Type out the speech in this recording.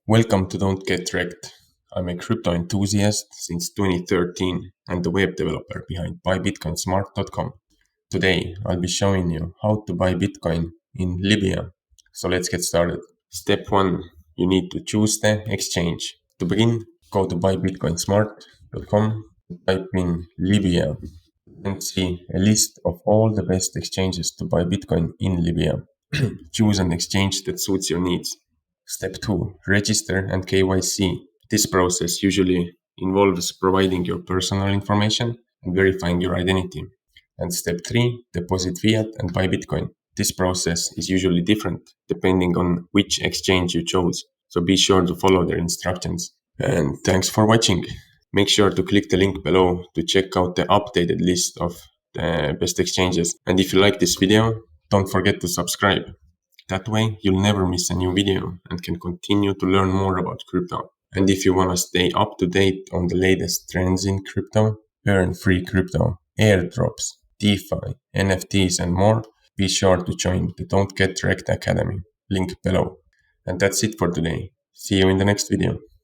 Welcome to Don't Get Wrecked. I'm a crypto enthusiast since 2013 and the web developer behind buybitcoinsmart.com. Today, I'll be showing you how to buy Bitcoin in Libya. So let's get started. Step 1. You need to choose the exchange. To begin, go to buybitcoinsmart.com, type in Libya, and see a list of all the best exchanges to buy Bitcoin in Libya. Choose an exchange that suits your needs. Step 2. Register and KYC. This process usually involves providing your personal information and verifying your identity. And step 3. Deposit fiat and buy Bitcoin. This process is usually different depending on which exchange you chose, so be sure to follow their instructions. And thanks for watching. Make sure to click the link below to check out the updated list of the best exchanges. And if you like this video, don't forget to subscribe. That way, you'll never miss a new video and can continue to learn more about crypto. And if you want to stay up to date on the latest trends in crypto, earn free crypto, airdrops, DeFi, NFTs, and more, be sure to join the Don't Get Wrecked Academy, link below. And that's it for today. See you in the next video.